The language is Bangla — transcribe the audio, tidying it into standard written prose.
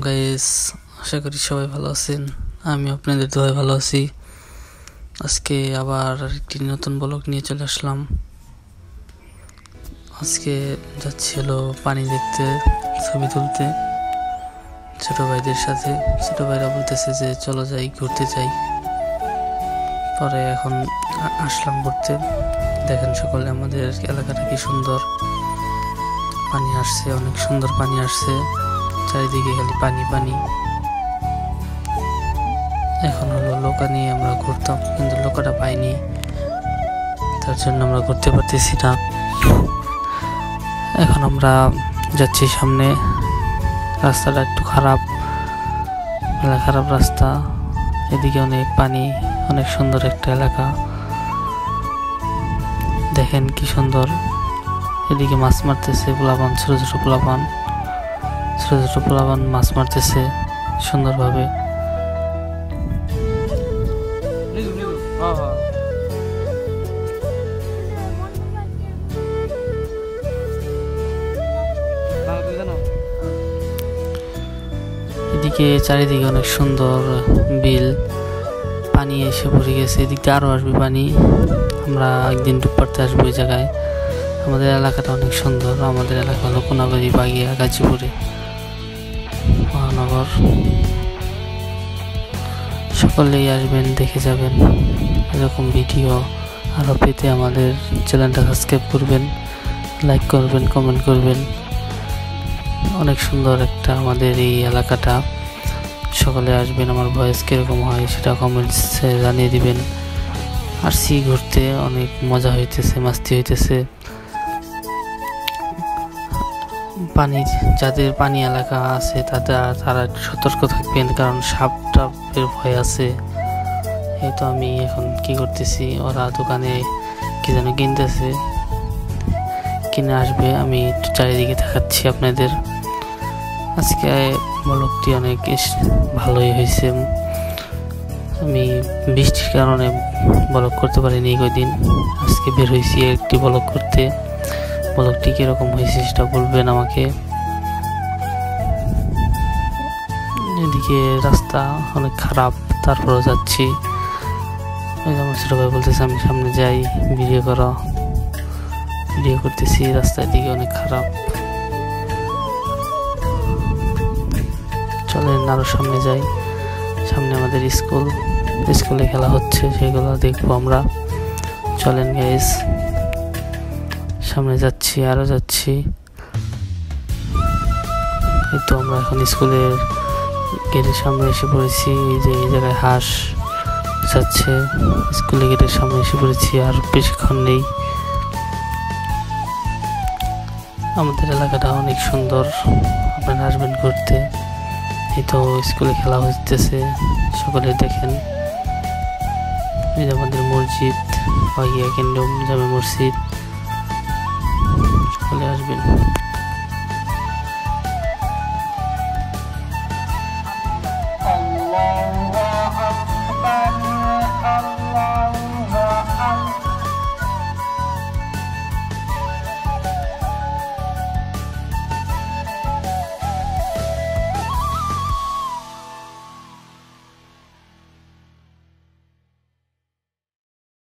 গাইস, আশা করি সবাই ভালো আছেন। আমি আপনাদের দোয়ায় ভালো আছি। আজকে আবার একটি নতুন ব্লগ নিয়ে চলে আসলাম। আজকে যাচ্ছিল পানি দেখতে, ছবি তুলতে ছোট ভাইদের সাথে। ছোট ভাইরা বলতেছে যে চলো যাই, ঘুরতে যাই। পরে এখন আসলাম ঘুরতে। দেখেন সকলে আমাদের এলাকাটা কি সুন্দর, পানি আসছে, অনেক সুন্দর পানি আসছে, চারিদিকে খালি পানি পানি। এখন হলো নৌকা নিয়ে আমরা ঘুরতাম, কিন্তু নৌকাটা পাইনি, তার জন্য আমরা ঘুরতে পারতেছি না। এখন আমরা যাচ্ছি সামনে, রাস্তাটা একটু খারাপ, খারাপ রাস্তা, এদিকে অনেক পানি, অনেক সুন্দর একটা এলাকা। দেখেন কি সুন্দর, এদিকে মাছ মারতেছে পোলাপান, ছোট ছোট পোলাপান মাছ মারতেছে সুন্দরভাবে। এদিকে চারিদিকে অনেক সুন্দর বিল, পানি এসে পড়ে গেছে, এদিকে আরো আসবে পানি। আমরা একদিন ডুব পাড়তে আসবো এই জায়গায়। আমাদের এলাকাটা অনেক সুন্দর। আমাদের এলাকা হলো কোনাবাড়ি, বাগিয়া, গাজীপুরে মহানগর। সকলেই আসবেন, দেখে যাবেন। এরকম ভিডিও আরও পেতে আমাদের চ্যানেলটা সাবস্ক্রাইব করবেন, লাইক করবেন, কমেন্ট করবেন। অনেক সুন্দর একটা আমাদের এই এলাকাটা। সকলে আসবেন। আমার ভয়েস কীরকম হয় সেটা কমেন্টসে জানিয়ে দিবেন। আসছি ঘুরতে, অনেক মজা হইতেছে, মাস্তি হইতেছে। পানির, যাদের পানি এলাকা আছে তারা সতর্ক থাকবেন, কারণ সাপ টাপের ভয় আছে। এই তো আমি এখন কি করতেছি, ওরা দোকানে কি যেন কিনতেছে, কিনে আসবে। আমি একটু চারিদিকে দেখাচ্ছি আপনাদের। আজকে ব্লগটি অনেক ভালোই হয়েছে। আমি বৃষ্টির কারণে ব্লগ করতে পারিনি কয়দিন। আজকে বের হয়েছি একটি ব্লগ করতে। ব্লগটি কীরকম হয়েছে সেটা বলবেন আমাকে। এদিকে রাস্তা অনেক খারাপ, তারপরেও যাচ্ছি। আমার ছোট ভাই বলতেছে আমি সামনে যাই, ভিডিও করতেছি। রাস্তার দিকে অনেক খারাপ, চলেন আরো সামনে যাই। সামনে আমাদের স্কুলে খেলা হচ্ছে, সেগুলো দেখবো আমরা। চলেন গাইস, সামনে যাচ্ছি, আরো যাচ্ছি। এই তো আমরা এখন স্কুলের গেটের সামনে এসে পড়েছি। এই যে এই জায়গায় হাঁস যাচ্ছে, স্কুলের গেটের সামনে এসে পড়েছি, আর বেশিক্ষণ নেই। আমাদের এলাকাটা অনেক সুন্দর, আপনারা আসবেন ঘুরতে। এই তো স্কুলে খেলা হইতেছে, সকলে দেখেন। এই যে আমাদের মসজিদ, বাগিয়া কেন্দ্র জামে মসজিদ, সকলে আসবেন।